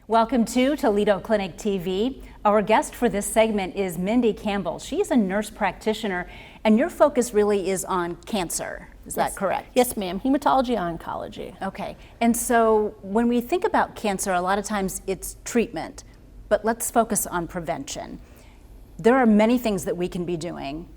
Welcome to Toledo Clinic TV. Our guest for this segment is Melinda Campbell. She's a nurse practitioner, and your focus really is on cancer. Is that correct? Yes, ma'am. Hematology oncology. Okay. And so when we think about cancer, a lot of times it's treatment, but let's focus on prevention. There are many things that we can be doing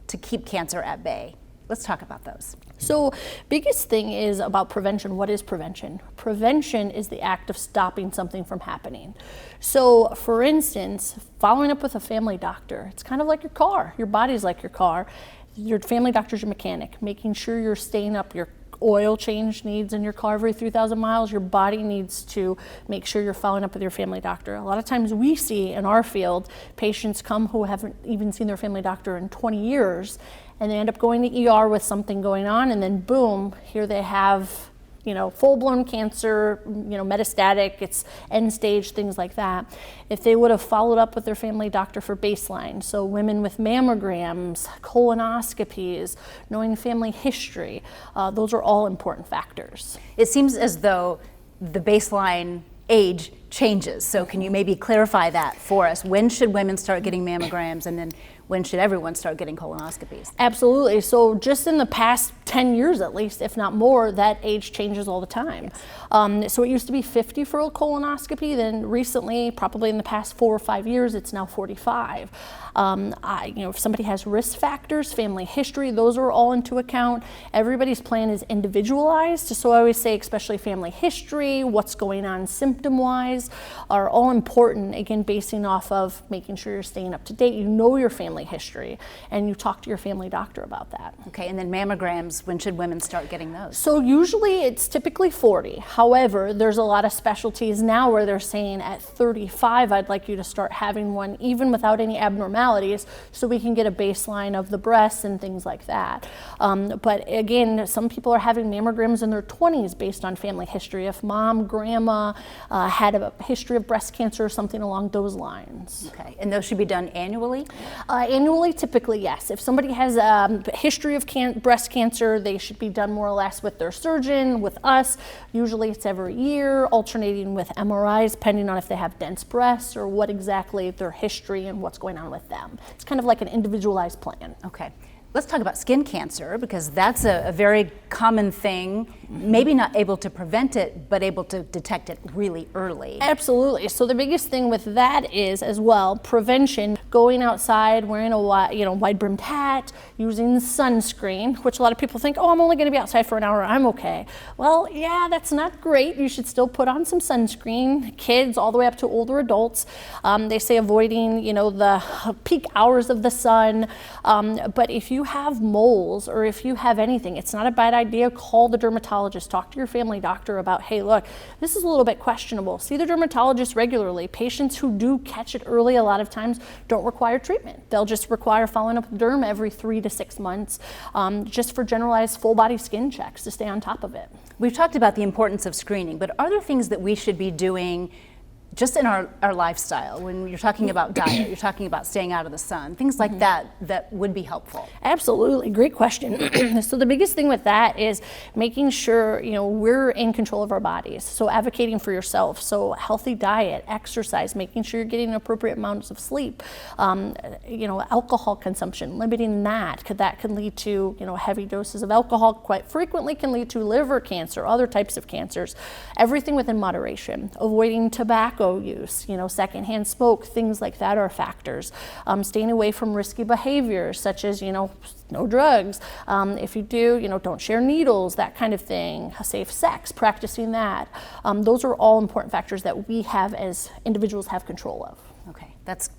to keep cancer at bay. Let's talk about those. So biggest thing is about prevention. What is prevention? Prevention is the act of stopping something from happening. So for instance, following up with a family doctor, it's kind of like your car. Your body's like your car. Your family doctor's your mechanic, making sure you're staying up. Your oil change needs in your car every 3,000 miles. Your body needs to make sure you're following up with your family doctor. A lot of times we see in our field, patients come who haven't even seen their family doctor in 20 years, and they end up going to ER with something going on, and then boom, here they have, full-blown cancer, metastatic, it's end stage, things like that. If they would have followed up with their family doctor for baseline, so women with mammograms, colonoscopies, knowing family history, those are all important factors. It seems as though the baseline age changes, so can you maybe clarify that for us? When should women start getting mammograms, and then when should everyone start getting colonoscopies? Absolutely. So just in the past 10 years at least, if not more, that age changes all the time. Yes. So it used to be 50 for a colonoscopy, then recently, probably in the past 4 or 5 years, it's now 45. If somebody has risk factors, family history, those are all into account. Everybody's plan is individualized, so I always say, especially family history, what's going on symptom-wise, are all important, again, basing off of making sure you're staying up to date, you know your family history, and you talk to your family doctor about that. Okay, and then mammograms, when should women start getting those? So usually it's typically 40. However, there's a lot of specialties now where they're saying at 35, I'd like you to start having one even without any abnormalities, so we can get a baseline of the breasts and things like that. But again, some people are having mammograms in their 20s based on family history. If mom, grandma had a history of breast cancer or something along those lines. Okay, and those should be done annually? Annually, typically, yes. If somebody has a history of breast cancer, they should be done more or less with their surgeon, with us. Usually it's every year, alternating with MRIs, depending on if they have dense breasts or what exactly their history and what's going on with them. It's kind of like an individualized plan. Okay. Let's talk about skin cancer, because that's a very common thing, maybe not able to prevent it, but able to detect it really early. Absolutely. So the biggest thing with that is, as well, prevention, going outside, wearing a wide-brimmed hat, using sunscreen, which a lot of people think, oh, I'm only going to be outside for an hour, I'm okay. Well, yeah, that's not great. You should still put on some sunscreen, kids all the way up to older adults. They say avoiding, the peak hours of the sun, but if you have moles or if you have anything, it's not a bad idea. Call the dermatologist, talk to your family doctor about, hey, look, this is a little bit questionable. See the dermatologist regularly. Patients who do catch it early a lot of times don't require treatment. They'll just require following up with derm every 3 to 6 months, just for generalized full body skin checks to stay on top of it. We've talked about the importance of screening, but are there things that we should be doing just in our lifestyle, when you're talking about diet, you're talking about staying out of the sun, things like that would be helpful? Absolutely, great question. So the biggest thing with that is making sure, we're in control of our bodies. So advocating for yourself, so healthy diet, exercise, making sure you're getting appropriate amounts of sleep, alcohol consumption, limiting that, that can lead to, heavy doses of alcohol quite frequently can lead to liver cancer, other types of cancers, everything within moderation, avoiding tobacco use, secondhand smoke, things like that are factors. Staying away from risky behaviors such as, no drugs. If you do, don't share needles, that kind of thing. Safe sex, practicing that. Those are all important factors that we have as individuals have control of. Okay.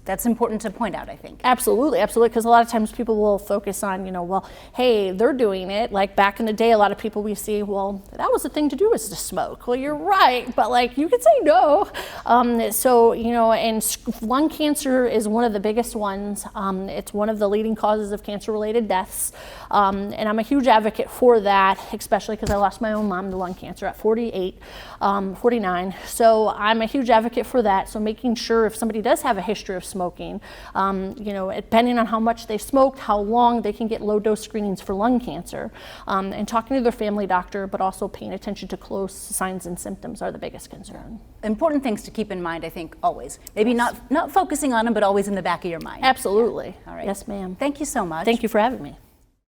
That's important to point out, I think. Absolutely, because a lot of times people will focus on, well, hey, they're doing it. Like back in the day, a lot of people we see, well, that was the thing to do, was to smoke. Well, you're right, but you could say no. And lung cancer is one of the biggest ones. It's one of the leading causes of cancer-related deaths. And I'm a huge advocate for that, especially because I lost my own mom to lung cancer at 49. So I'm a huge advocate for that. So making sure if somebody does have a history of smoking. Depending on how much they smoked, how long, they can get low-dose screenings for lung cancer. And talking to their family doctor, but also paying attention to close signs and symptoms are the biggest concern. Important things to keep in mind, I think, always. Maybe not focusing on them, but always in the back of your mind. Absolutely. All right. Yes, ma'am. Thank you so much. Thank you for having me.